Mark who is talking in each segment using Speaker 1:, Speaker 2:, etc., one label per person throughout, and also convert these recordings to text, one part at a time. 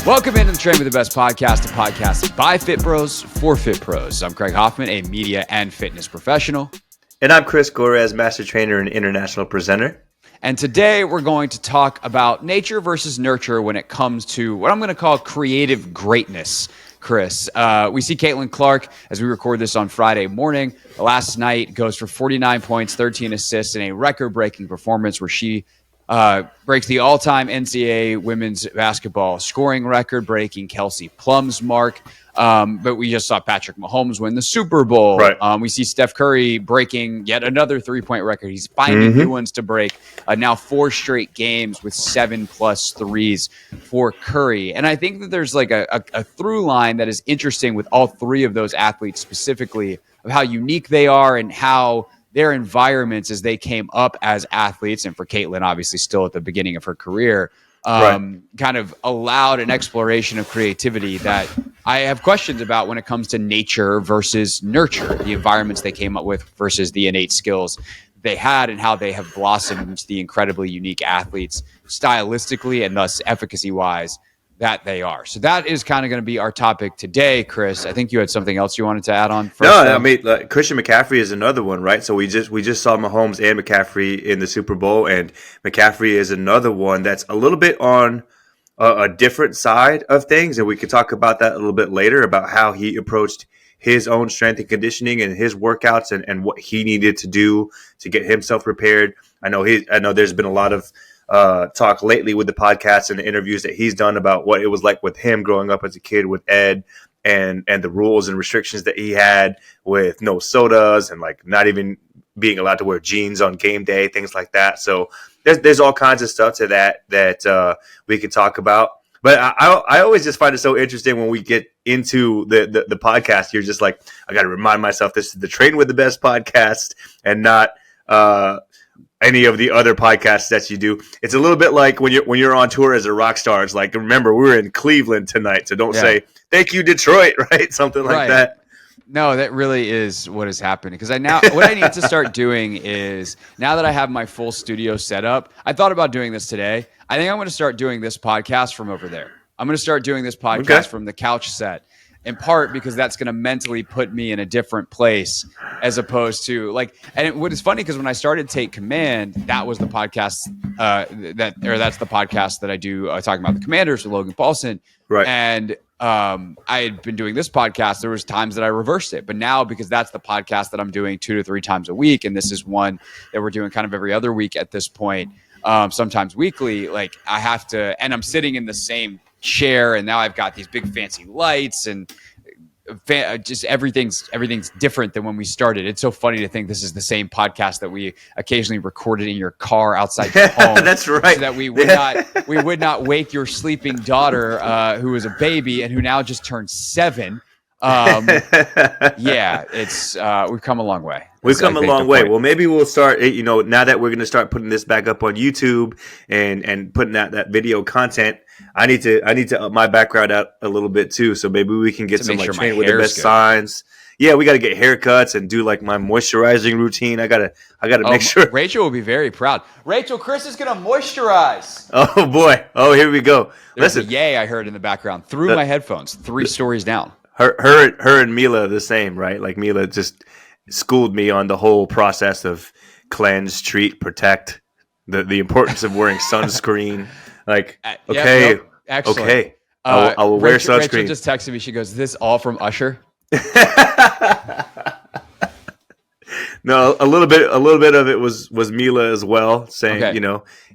Speaker 1: Welcome into the Train with the Best podcast, a podcast by Fit Bros for Fit Pros. I'm Craig Hoffman, a media and fitness professional.
Speaker 2: And I'm Chris Gorres, master trainer and international presenter.
Speaker 1: And today we're going to talk about nature versus nurture when it comes to what I'm going to call creative greatness, Chris. We see Caitlin Clark as we record this on Friday morning. Last night goes for 49 points, 13 assists, in a record-breaking performance where she breaks the all-time NCAA women's basketball scoring record, breaking Kelsey Plum's mark. But we just saw Patrick Mahomes win the Super Bowl.
Speaker 2: Right.
Speaker 1: We see Steph Curry breaking yet another three-point record. He's finding new ones to break. Now 4 straight games with 7+ threes for Curry. And I think that there's like a through line that is interesting with all three of those athletes specifically of how unique they are and how their environments as they came up as athletes, and for Caitlin, obviously still at the beginning of her career, kind of allowed an exploration of creativity that I have questions about when it comes to nature versus nurture, the environments they came up with versus the innate skills they had and how they have blossomed into the incredibly unique athletes stylistically and thus efficacy-wise that they are. So that is kind of going to be our topic today, Chris. I think you had something else you wanted to add on first.
Speaker 2: No, I mean, Christian McCaffrey is another one, right? So we just saw Mahomes and McCaffrey in the Super Bowl, and McCaffrey is another one that's a little bit on a different side of things, and we could talk about that a little bit later about how he approached his own strength and conditioning and his workouts and what he needed to do to get himself prepared. I know there's been a lot of talk lately with the podcast and the interviews that he's done about what it was like with him growing up as a kid with Ed and the rules and restrictions that he had with no sodas and like not even being allowed to wear jeans on game day, things like that. So there's all kinds of stuff to that we could talk about. But I always just find it so interesting when we get into the podcast. You're just like, I got to remind myself this is the Train with the Best podcast and not any of the other podcasts that you do. It's a little bit like when you're on tour as a rock star. It's like, remember, we're in Cleveland tonight, so don't say thank you, Detroit, right? Something like that.
Speaker 1: No, that really is what has happened. Because what I need to start doing is, now that I have my full studio set up, I thought about doing this today. I think I'm going to start doing this podcast from over there. I'm going to start doing this podcast from the couch set. In part because that's going to mentally put me in a different place as opposed to what is funny because when I started Take Command, that was the podcast that's the podcast that I do talking about the Commanders with Logan Paulson.
Speaker 2: Right.
Speaker 1: And I had been doing this podcast. There was times that I reversed it, but now because that's the podcast that I'm doing 2 to 3 times a week. And this is one that we're doing kind of every other week at this point. Sometimes weekly, I have to, and I'm sitting in the same chair, and now I've got these big fancy lights and just everything's different than when we started. It's so funny to think this is the same podcast that we occasionally recorded in your car outside your home.
Speaker 2: That's right.
Speaker 1: So that we would not wake your sleeping daughter, who was a baby and who now just turned 7. It's we've come a long way.
Speaker 2: We've come a long way. Well, maybe we'll start, now that we're going to start putting this back up on YouTube and putting out that video content, I need to up my background out a little bit too. So maybe we can get some Train with the Best signs. Yeah, we got to get haircuts and do my moisturizing routine. I gotta make sure.
Speaker 1: Rachel will be very proud. Rachel, Chris is gonna moisturize.
Speaker 2: Oh boy. Oh, here we go.
Speaker 1: Listen, I heard in the background through my headphones, 3 stories down.
Speaker 2: Her and Mila are the same, right? Like Mila just schooled me on the whole process of cleanse, treat, protect, the importance of wearing sunscreen. Okay. I will wear sunscreen.
Speaker 1: Rachel just texted me. She goes, "This all from Usher?"
Speaker 2: No, a little bit of it was Mila as well, saying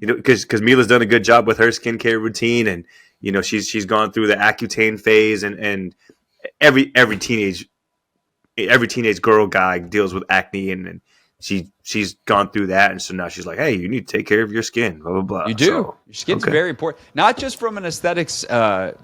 Speaker 2: because Mila's done a good job with her skincare routine, and she's gone through the Accutane phase, and every teenage girl guy deals with acne, and she's gone through that, and so now she's like, hey, you need to take care of your skin, blah blah blah.
Speaker 1: You do. Your skin's very important, not just from an aesthetics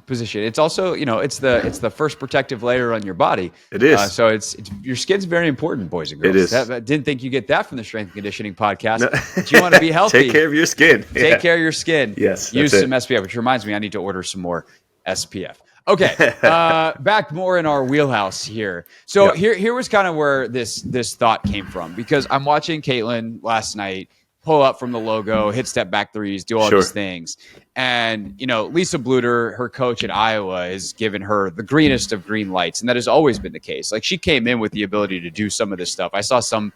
Speaker 1: position. It's also it's the first protective layer on your body.
Speaker 2: It is.
Speaker 1: So it's your skin's very important, boys and girls.
Speaker 2: It is.
Speaker 1: I didn't think you get that from the strength and conditioning podcast. No. But you want to be healthy.
Speaker 2: Take care of your skin.
Speaker 1: Take care of your skin.
Speaker 2: Yes.
Speaker 1: Use some SPF, which reminds me, I need to order some more SPF. Okay, back more in our wheelhouse here. So here was kind of where this thought came from, because I'm watching Caitlin last night pull up from the logo, hit step back threes, do all these things. And, Lisa Bluter, her coach at Iowa, has given her the greenest of green lights. And that has always been the case. Like, she came in with the ability to do some of this stuff. I saw some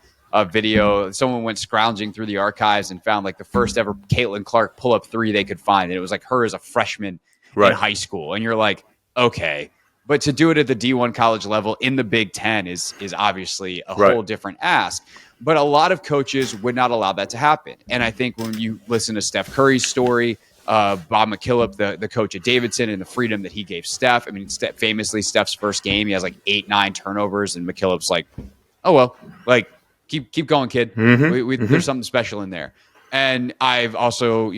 Speaker 1: video. Someone went scrounging through the archives and found like the first ever Caitlin Clark pull-up three they could find. And it was like her as a freshman in high school. And you're like, okay. But to do it at the D1 college level in the Big Ten is obviously a whole different ask. But a lot of coaches would not allow that to happen. And I think when you listen to Steph Curry's story, Bob McKillop, the coach at Davidson, and the freedom that he gave Steph. I mean, famously, Steph's first game, he has like 8-9 turnovers, and McKillop's like, oh, well, like, keep going, kid. There's something special in there. And I've also,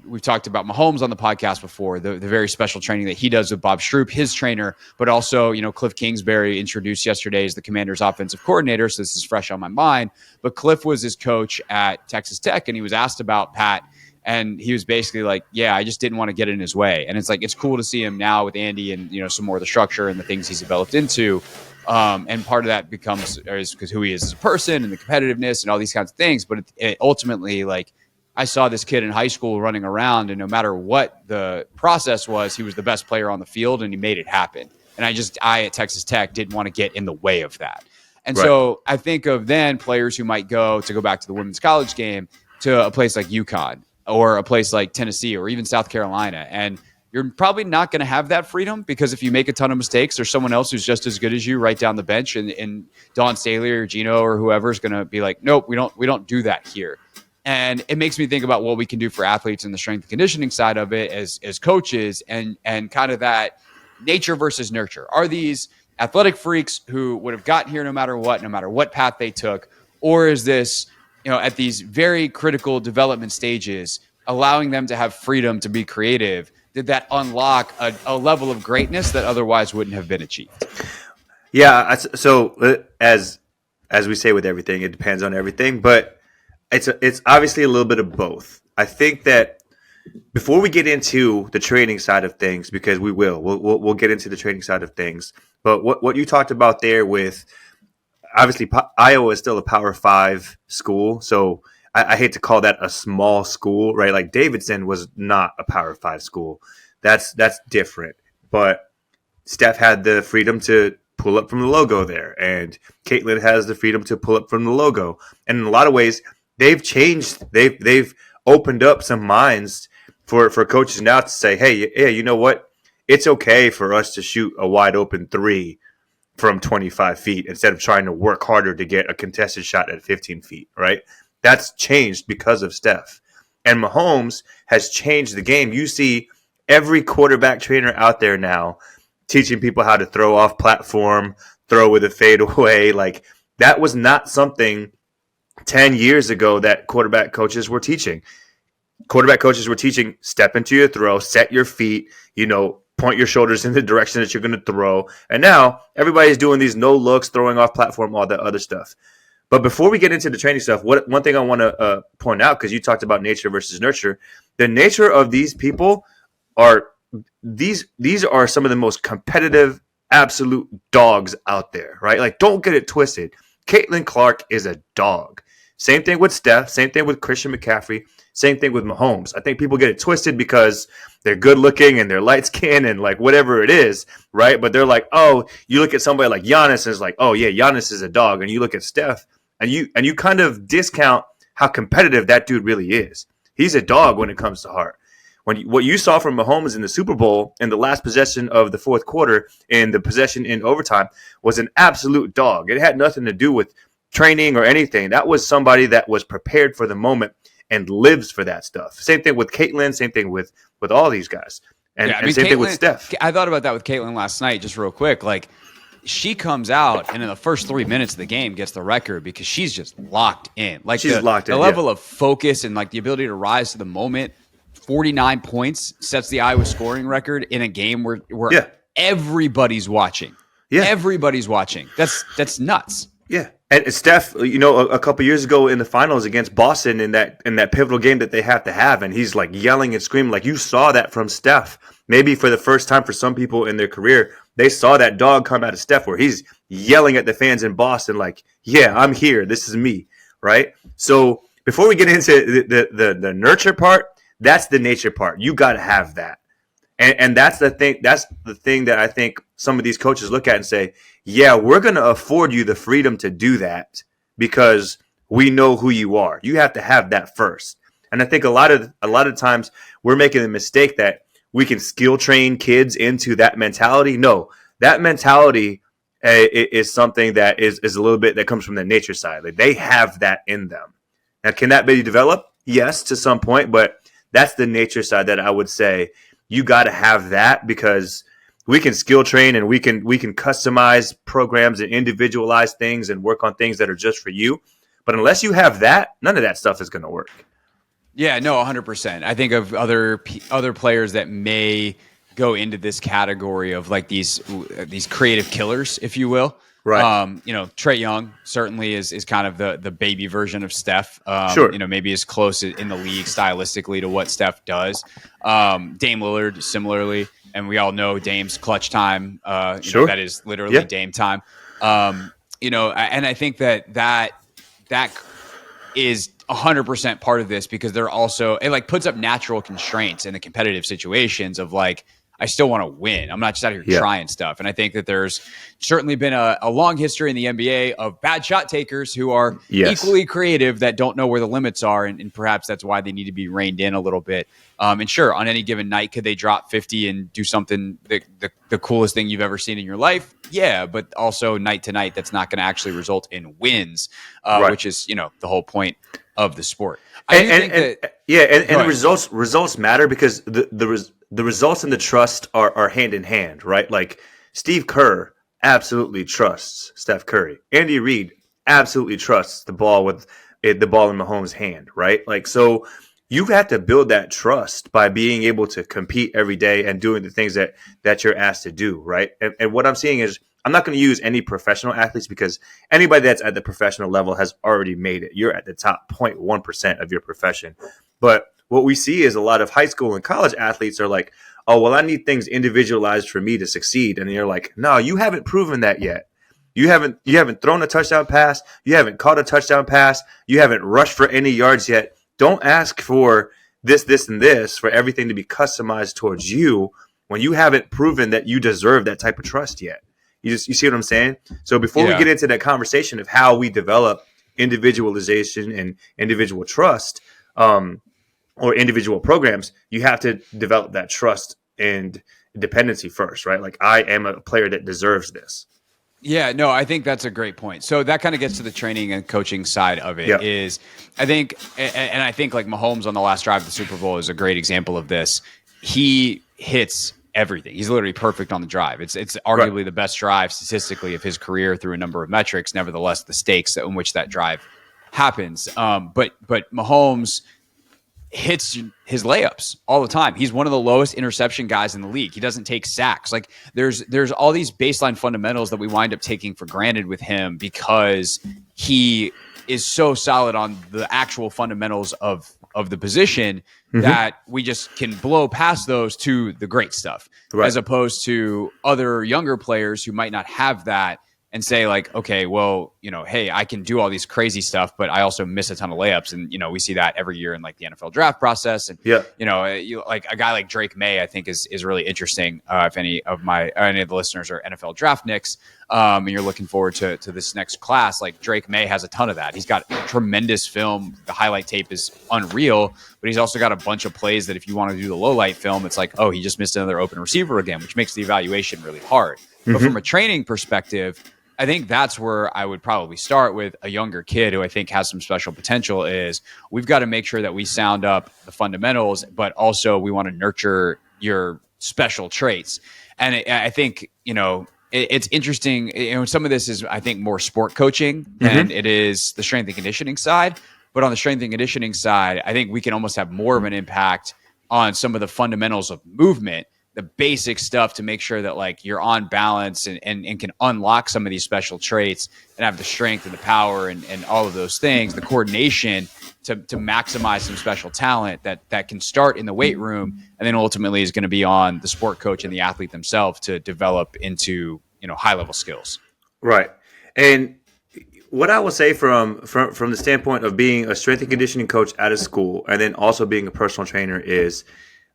Speaker 1: we've talked about Mahomes on the podcast before, the very special training that he does with Bob Stroop, his trainer, but also, Cliff Kingsbury introduced yesterday as the Commanders' offensive coordinator. So this is fresh on my mind. But Cliff was his coach at Texas Tech, and he was asked about Pat. And he was basically like, yeah, I just didn't want to get in his way. And it's like, it's cool to see him now with Andy and, some more of the structure and the things he's developed into. And part of that is because who he is as a person and the competitiveness and all these kinds of things. But it ultimately, like, I saw this kid in high school running around, and no matter what the process was, he was the best player on the field, and he made it happen. And I at Texas Tech didn't want to get in the way of that. And so I think of then players who might go back to the women's college game to a place like UConn or a place like Tennessee or even South Carolina. And you're probably not going to have that freedom, because if you make a ton of mistakes, there's someone else who's just as good as you right down the bench, and Dawn Staley or Gino or whoever is going to be like, nope, we don't do that here. And it makes me think about what we can do for athletes in the strength and conditioning side of it as coaches, and kind of that nature versus nurture. Are these athletic freaks who would have gotten here no matter what path they took? Or is this, at these very critical development stages, allowing them to have freedom to be creative? Did that unlock a level of greatness that otherwise wouldn't have been achieved?
Speaker 2: Yeah. So as we say with everything, it depends on everything, but it's obviously a little bit of both. I think that before we get into the training side of things, because we'll get into the training side of things, but what you talked about there with, obviously Iowa is still a Power 5 school, so I hate to call that a small school, right? Like Davidson was not a Power 5 school. That's different. But Steph had the freedom to pull up from the logo there, and Caitlin has the freedom to pull up from the logo. And in a lot of ways, they've changed. They've opened up some minds for coaches now to say, hey, yeah, you know what? It's okay for us to shoot a wide open three from 25 feet instead of trying to work harder to get a contested shot at 15 feet, right? That's changed because of Steph. And Mahomes has changed the game. You see every quarterback trainer out there now teaching people how to throw off platform, throw with a fadeaway. Like, that was not something 10 years ago that quarterback coaches were teaching. Quarterback coaches were teaching, step into your throw, set your feet, point your shoulders in the direction that you're going to throw. And now everybody's doing these no looks, throwing off platform, all that other stuff. But before we get into the training stuff, one thing I want to point out, because you talked about nature versus nurture, the nature of these people are these are some of the most competitive, absolute dogs out there, right? Like, don't get it twisted. Caitlin Clark is a dog. Same thing with Steph. Same thing with Christian McCaffrey. Same thing with Mahomes. I think people get it twisted because they're good looking and they're light skinned and like whatever it is, right? But they're like, oh, you look at somebody like Giannis and it's like, oh yeah, Giannis is a dog. And you look at Steph and you kind of discount how competitive that dude really is. He's a dog when it comes to heart. What you saw from Mahomes in the Super Bowl in the last possession of the fourth quarter in the possession in overtime was an absolute dog. It had nothing to do with training or anything. That was somebody that was prepared for the moment and lives for that stuff. Same thing with Caitlin. Same thing with all these guys. And same thing with Steph.
Speaker 1: I thought about that with Caitlin last night, just real quick. Like, she comes out and in the first 3 minutes of the game gets the record because she's just locked in. Like, she's locked in. The level of focus and like the ability to rise to the moment. 49 points sets the Iowa scoring record in a game where everybody's watching. Yeah. Everybody's watching. That's nuts.
Speaker 2: Yeah. And Steph, a couple years ago in the finals against Boston in that pivotal game that they have to have, and he's like yelling and screaming. Like, you saw that from Steph. Maybe for the first time for some people in their career, they saw that dog come out of Steph where he's yelling at the fans in Boston like, yeah, I'm here. This is me, right? So before we get into the nurture part, that's the nature part. You got to have that. And that's the thing. That's the thing that I think some of these coaches look at and say, yeah, we're going to afford you the freedom to do that because we know who you are. You have to have that first. And I think a lot of times we're making the mistake that we can skill train kids into that mentality. No, that mentality is something that is a little bit that comes from the nature side. Like they have that in them. Now, can that be developed? Yes, to some point, but that's the nature side that I would say you got to have that because we can skill train and we can customize programs and individualize things and work on things that are just for you. But unless you have that, none of that stuff is going to work.
Speaker 1: Yeah, no, 100%. I think of other players that may go into this category of like these creative killers, if you will.
Speaker 2: Right.
Speaker 1: Trae Young certainly is kind of the baby version of Steph.
Speaker 2: Sure.
Speaker 1: Maybe as close in the league stylistically to what Steph does. Dame Lillard similarly, and we all know Dame's clutch time.
Speaker 2: Sure.
Speaker 1: That is literally Dame time. And I think that is 100% part of this because they're also it like puts up natural constraints in the competitive situations of like I still want to win. I'm not just out here trying stuff. And I think that there's certainly been a long history in the NBA of bad shot takers who are equally creative that don't know where the limits are. And perhaps that's why they need to be reined in a little bit. And sure, on any given night, could they drop 50 and do something, the coolest thing you've ever seen in your life? Yeah, but also night to night, that's not going to actually result in wins, which is, the whole point of the sport.
Speaker 2: And results matter because the results and the trust are hand in hand, right? Like Steve Kerr absolutely trusts Steph Curry. Andy Reid absolutely trusts the ball in Mahomes' hand, right? Like, so you have to build that trust by being able to compete every day and doing the things that you're asked to do, right? And what I'm seeing is I'm not going to use any professional athletes because anybody that's at the professional level has already made it. You're at the top 0.1% of your profession. But what we see is a lot of high school and college athletes are like, oh, well, I need things individualized for me to succeed. And you're like, no, you haven't proven that yet. You haven't thrown a touchdown pass. You haven't caught a touchdown pass. You haven't rushed for any yards yet. Don't ask for this, and this for everything to be customized towards you when you haven't proven that you deserve that type of trust yet. You see what I'm saying? So before we get into that conversation of how we develop individualization and individual trust or individual programs, you have to develop that trust and dependency first, right? Like I am a player that deserves this.
Speaker 1: Yeah, no, I think that's a great point. So that kind of gets to the training and coaching side of it is I think like Mahomes on the last drive of the Super Bowl is a great example of this. He hits everything. He's literally perfect on the drive. It's arguably the best drive statistically of his career through a number of metrics. Nevertheless, the stakes in which that drive happens. But Mahomes hits his layups all the time. He's one of the lowest interception guys in the league. He doesn't take sacks. Like there's all these baseline fundamentals that we wind up taking for granted with him because he is so solid on the actual fundamentals of the position that we just can blow past those to the great stuff, as opposed to other younger players who might not have that and say like, okay, well, hey, I can do all these crazy stuff, but I also miss a ton of layups. And, we see that every year in like the NFL draft process. And, like a guy like Drake May, I think is really interesting. If any of the listeners are NFL draft nicks, and you're looking forward to this next class, like Drake May has a ton of that. He's got tremendous film. The highlight tape is unreal, but he's also got a bunch of plays that if you want to do the low light film, it's like, oh, he just missed another open receiver again, which makes the evaluation really hard. But from a training perspective, I think that's where I would probably start with a younger kid who I think has some special potential is we've got to make sure that we sound up the fundamentals, but also we want to nurture your special traits. And I think, it's interesting. Some of this is, I think, more sport coaching than it is the strength and conditioning side. But on the strength and conditioning side, I think we can almost have more of an impact on some of the fundamentals of movement, the basic stuff to make sure that like you're on balance and can unlock some of these special traits and have the strength and the power and all of those things, the coordination to maximize some special talent that can start in the weight room and then ultimately is going to be on the sport coach and the athlete themselves to develop into, high level skills.
Speaker 2: Right. And what I will say from the standpoint of being a strength and conditioning coach at a school, and then also being a personal trainer, is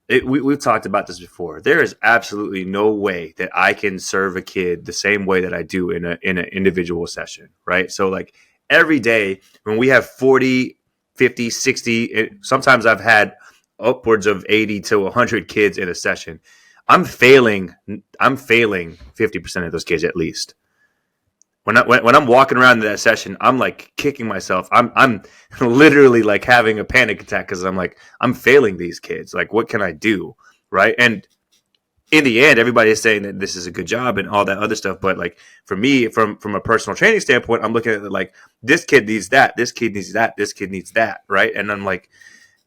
Speaker 2: we've talked about this before. There is absolutely no way that I can serve a kid the same way that I do in an individual session, right? So like every day when we have 40, 50, 60, sometimes I've had upwards of 80 to 100 kids in a session. I'm failing 50% of those kids at least. When I'm walking around in that session, I'm like kicking myself. I'm literally like having a panic attack because I'm like, I'm failing these kids. Like, what can I do? Right. And in the end, everybody is saying that this is a good job and all that other stuff. But like for me, from a personal training standpoint, I'm looking at it like this kid needs that, this kid needs that, this kid needs that. Right. And I'm like,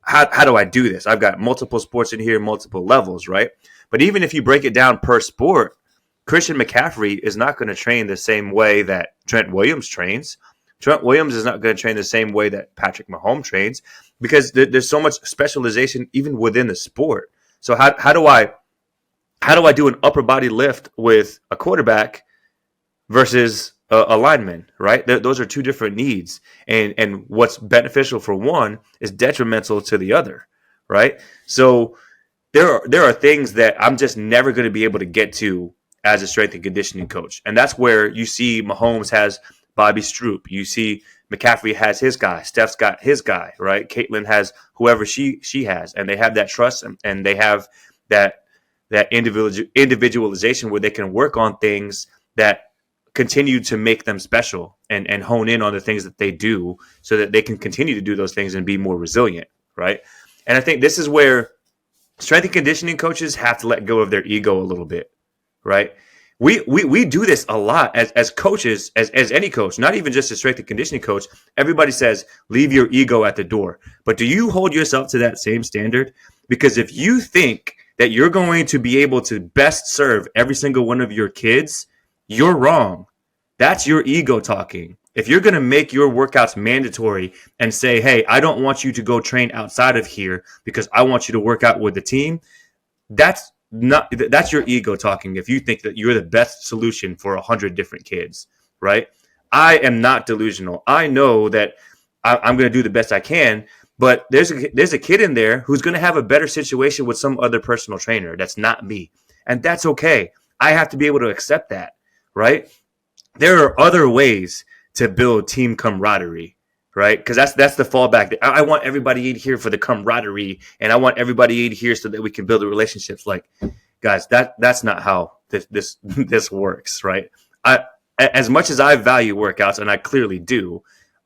Speaker 2: how do I do this? I've got multiple sports in here, multiple levels. Right. But even if you break it down per sport, Christian McCaffrey is not going to train the same way that Trent Williams trains. Trent Williams is not going to train the same way that Patrick Mahomes trains because there's so much specialization even within the sport. So how do I do an upper body lift with a quarterback versus a lineman, right? Those are two different needs. And what's beneficial for one is detrimental to the other, right? So there are things that I'm just never going to be able to get to as a strength and conditioning coach. And that's where you see Mahomes has Bobby Stroop. You see McCaffrey has his guy. Steph's got his guy, right? Caitlin has whoever she has. And they have that trust and they have that individualization where they can work on things that continue to make them special and hone in on the things that they do so that they can continue to do those things and be more resilient, right? And I think this is where strength and conditioning coaches have to let go of their ego a little bit. Right. We do this a lot as coaches, as any coach, not even just a strength and conditioning coach. Everybody says, leave your ego at the door. But do you hold yourself to that same standard? Because if you think that you're going to be able to best serve every single one of your kids, you're wrong. That's your ego talking. If you're going to make your workouts mandatory and say, hey, I don't want you to go train outside of here because I want you to work out with the team, that's your ego talking. If you think that you're the best solution for 100 different kids, right? I am not delusional. I know that I'm going to do the best I can, but there's a kid in there who's going to have a better situation with some other personal trainer. That's not me. And that's okay. I have to be able to accept that, right? There are other ways to build team camaraderie, right? Because that's the fallback. I want everybody in here for the camaraderie, and I want everybody in here so that we can build the relationships. Like, guys, that's not how this works, right? As much as I value workouts, and I clearly do,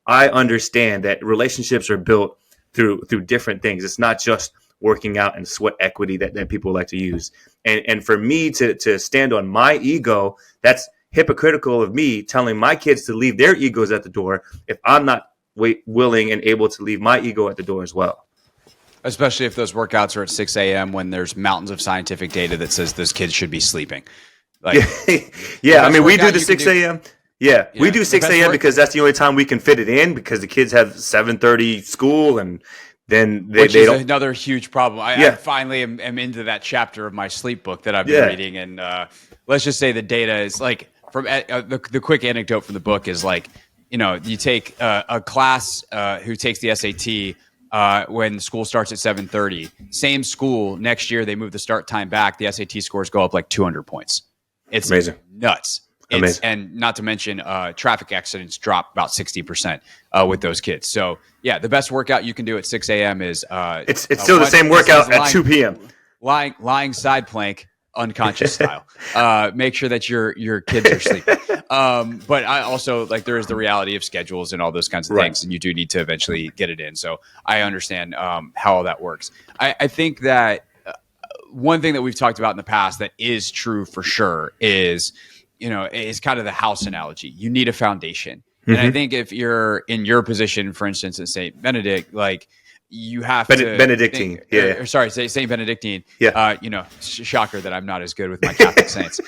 Speaker 2: I understand that relationships are built through different things. It's not just working out and sweat equity that people like to use. And for me to stand on my ego, that's hypocritical of me telling my kids to leave their egos at the door if I'm not willing and able to leave my ego at the door as well.
Speaker 1: Especially if those workouts are at 6 a.m. when there's mountains of scientific data that says those kids should be sleeping. Like,
Speaker 2: yeah, I mean, we do the 6 a.m. Yeah, we do 6 a.m. because that's the only time we can fit it in because the kids have 7:30 school and then they don't.
Speaker 1: Another huge problem. I finally am into that chapter of my sleep book that I've been reading. And let's just say the data is like from the quick anecdote from the book is like, you take a class who takes the SAT when school starts at 7:30. Same school next year, they move the start time back. The SAT scores go up like 200 points. It's amazing, nuts. And not to mention traffic accidents drop about 60% with those kids. So yeah, the best workout you can do at 6 a.m. is
Speaker 2: it's still the same workout at 2 p.m.
Speaker 1: Lying side plank. Unconscious style. Make sure that your kids are sleeping. But I also there is the reality of schedules and all those kinds of things, and you do need to eventually get it in. So I understand how all that works. I think that one thing that we've talked about in the past that is true for sure is is kind of the house analogy. You need a foundation, and I think if you're in your position, for instance, at St. Benedict, you have to
Speaker 2: Benedictine,
Speaker 1: Saint Benedictine. Yeah, shocker that I'm not as good with my Catholic saints.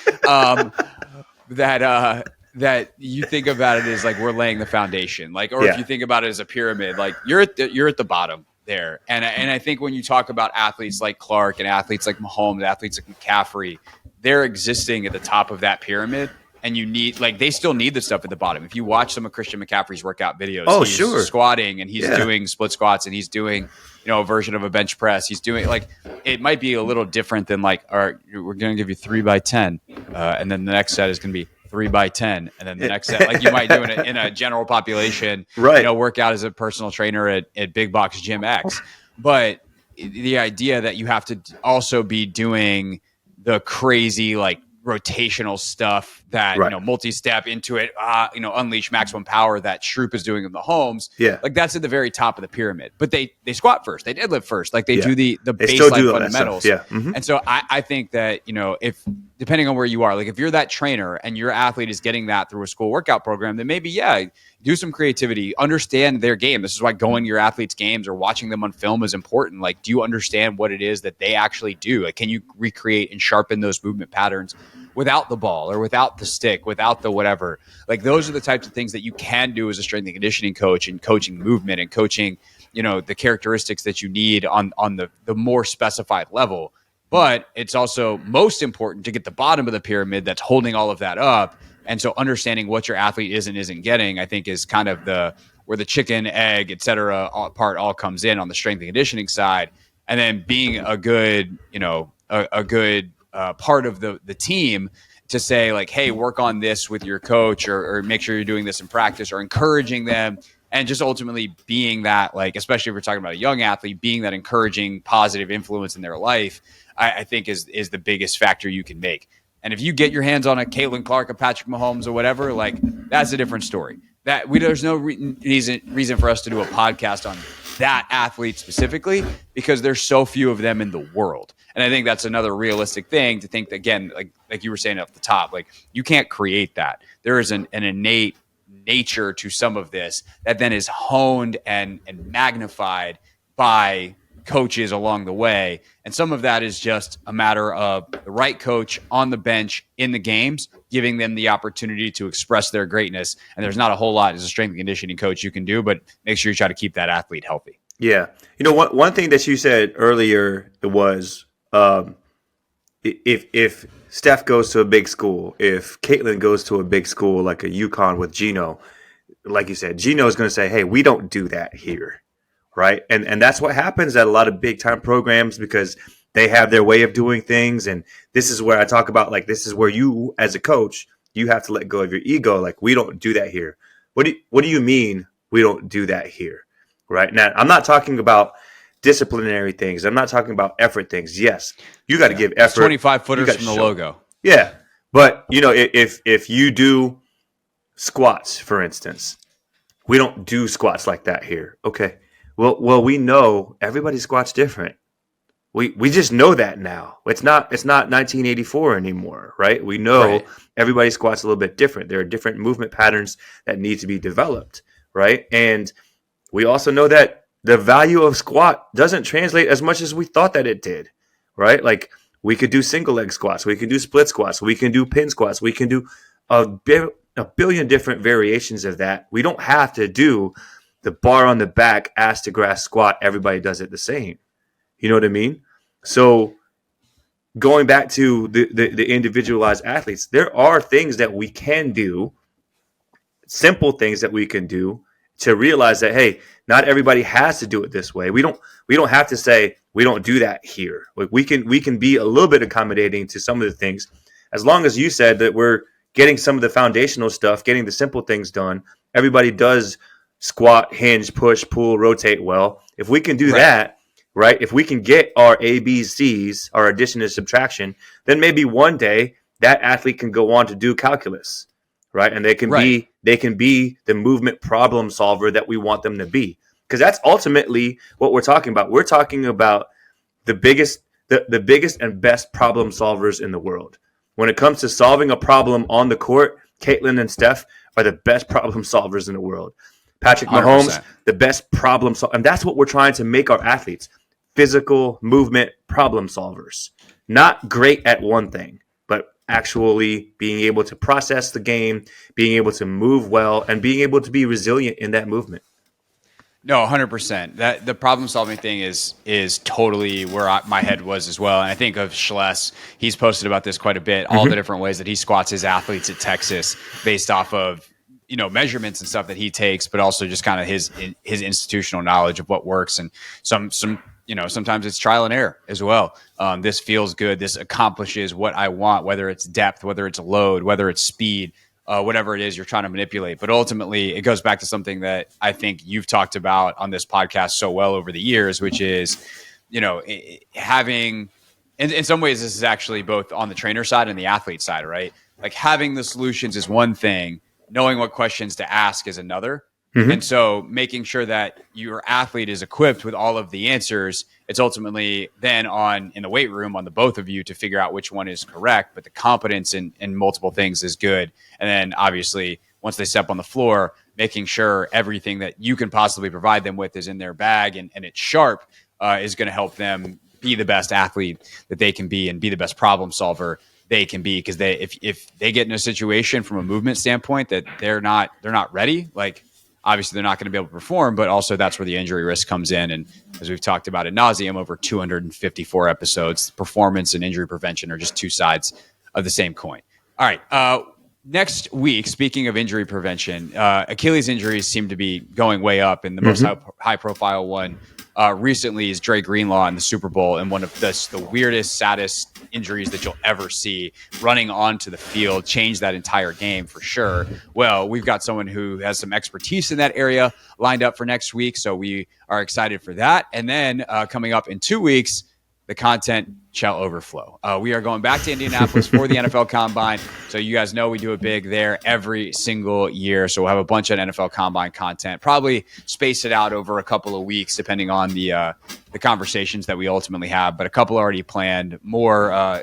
Speaker 1: That you think about it as we're laying the foundation, if you think about it as a pyramid, you're at the bottom there. And I think when you talk about athletes like Clark and athletes like Mahomes, athletes like McCaffrey, they're existing at the top of that pyramid. and you need they still need the stuff at the bottom. If you watch some of Christian McCaffrey's workout videos,
Speaker 2: Oh,
Speaker 1: he's
Speaker 2: sure.
Speaker 1: squatting and he's doing split squats and he's doing a version of a bench press. He's doing it might be a little different than all right, we're going to give you 3 by 10, and then the next set is going to be 3 by 10, and then the next set you might do in a general population,
Speaker 2: right?
Speaker 1: Workout as a personal trainer at Big Box Gym X, but the idea that you have to also be doing the crazy rotational stuff that multi-step into it, unleash maximum power that Shroop is doing in the Mahomes.
Speaker 2: Yeah,
Speaker 1: that's at the very top of the pyramid. But they squat first, they deadlift first, they do the
Speaker 2: baseline
Speaker 1: fundamentals.
Speaker 2: Yeah, mm-hmm.
Speaker 1: And so I think that if depending on where you are, if you're that trainer and your athlete is getting that through a school workout program, then maybe do some creativity, understand their game. This is why going to your athletes' games or watching them on film is important. Do you understand what it is that they actually do? Can you recreate and sharpen those movement patterns without the ball or without the stick, without the whatever? Those are the types of things that you can do as a strength and conditioning coach, and coaching movement and coaching, the characteristics that you need on the more specified level. But it's also most important to get the bottom of the pyramid that's holding all of that up. And so understanding what your athlete is and isn't getting, I think, is kind of where the chicken, egg, et cetera, part all comes in on the strength and conditioning side. And then being a good, a good part of the team to say hey, work on this with your coach, or make sure you're doing this in practice, or encouraging them. And just ultimately being that, especially if we're talking about a young athlete, being that encouraging, positive influence in their life, I think is the biggest factor you can make. And if you get your hands on a Caitlin Clark, a Patrick Mahomes, or whatever, that's a different story. There's no reason for us to do a podcast on that athlete specifically, because there's so few of them in the world. And I think that's another realistic thing to think that, again, like you were saying at the top, you can't create that. There is an innate nature to some of this that then is honed and magnified by coaches along the way. And some of that is just a matter of the right coach on the bench in the games, giving them the opportunity to express their greatness. And there's not a whole lot as a strength and conditioning coach you can do, but make sure you try to keep that athlete healthy.
Speaker 2: Yeah. One thing that you said earlier was if Steph goes to a big school, if Caitlin goes to a big school like a UConn with Gino, like you said, Gino is going to say, hey, we don't do that here. Right. And that's what happens at a lot of big time programs, because they have their way of doing things. And this is where I talk about, this is where you, as a coach, you have to let go of your ego. We don't do that here. What do you mean we don't do that here? Right. Now, I'm not talking about disciplinary things. I'm not talking about effort things. Yes, you got to give effort.
Speaker 1: 25 footers from the logo.
Speaker 2: Yeah. But, if you do squats, for instance, we don't do squats like that here. Okay. Well, we know everybody squats different. We just know that now. It's not 1984 anymore, right? We know everybody squats a little bit different. There are different movement patterns that need to be developed, right? And we also know that the value of squat doesn't translate as much as we thought that it did, right? We could do single leg squats, we can do split squats, we can do pin squats, we can do a billion different variations of that. We don't have to do the bar on the back, ass to grass squat. Everybody does it the same. You know what I mean? So going back to the individualized athletes, there are things that we can do, simple things that we can do to realize that, hey, not everybody has to do it this way. We don't have to say we don't do that here. We can be a little bit accommodating to some of the things, as long as you said that we're getting some of the foundational stuff, getting the simple things done. Everybody does squat, hinge, push, pull, rotate well. If we can do that, right? If we can get our ABCs, our addition and subtraction, then maybe one day that athlete can go on to do calculus, right? And they can be the movement problem solver that we want them to be. Because that's ultimately what we're talking about. We're talking about the biggest and best problem solvers in the world. When it comes to solving a problem on the court, Caitlin and Steph are the best problem solvers in the world. Patrick Mahomes, 100%. The best problem solver. And that's what we're trying to make our athletes. Physical movement problem solvers. Not great at one thing, but actually being able to process the game, being able to move well, and being able to be resilient in that movement.
Speaker 1: No, 100%. That the problem solving thing is totally where my head was as well. And I think of Schless. He's posted about this quite a bit. All the different ways that he squats his athletes at Texas based off of measurements and stuff that he takes, but also just kind of his institutional knowledge of what works. And some sometimes it's trial and error as well. This feels good. This accomplishes what I want, whether it's depth, whether it's load, whether it's speed. Whatever it is you're trying to manipulate. But ultimately, it goes back to something that I think you've talked about on this podcast so well over the years, which is, having, in some ways, this is actually both on the trainer side and the athlete side, right? Like having the solutions is one thing, knowing what questions to ask is another. And so making sure that your athlete is equipped with all of the answers, it's ultimately then in the weight room on the both of you to figure out which one is correct. But the competence in multiple things is good. And then obviously once they step on the floor, making sure everything that you can possibly provide them with is in their bag and it's sharp is going to help them be the best athlete that they can be and be the best problem solver they can be. Because if they get in a situation from a movement standpoint that they're not ready, like, obviously, they're not going to be able to perform, but also that's where the injury risk comes in. And as we've talked about ad nauseum over 254 episodes, performance and injury prevention are just two sides of the same coin. All right. Next week, speaking of injury prevention, Achilles injuries seem to be going way up. And the most high-profile one recently is Dre Greenlaw in the Super Bowl, and one of the weirdest, saddest injuries that you'll ever see, running onto the field, changed that entire game for sure. Well, we've got someone who has some expertise in that area lined up for next week, so we are excited for that. And then coming up in 2 weeks, the content shall overflow. We are going back to Indianapolis for the NFL Combine. So you guys know we do it big there every single year. So we'll have a bunch of NFL Combine content, probably space it out over a couple of weeks, depending on the conversations that we ultimately have. But a couple already planned, more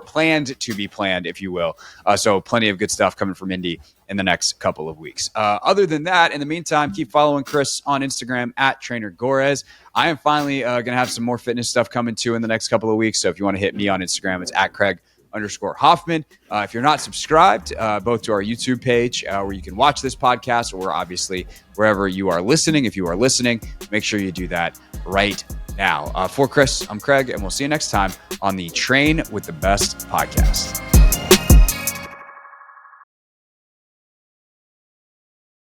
Speaker 1: planned to be planned, if you will. So plenty of good stuff coming from Indy in the next couple of weeks. Other than that, in the meantime, keep following Chris on Instagram at Trainer Gorres. I am finally going to have some more fitness stuff coming too in the next couple of weeks. So if you want to hit me on Instagram, it's at Craig_Hoffman. If you're not subscribed, both to our YouTube page where you can watch this podcast, or obviously wherever you are listening, if you are listening, make sure you do that right now. For Chris, I'm Craig, and we'll see you next time on the Train with the Best podcast.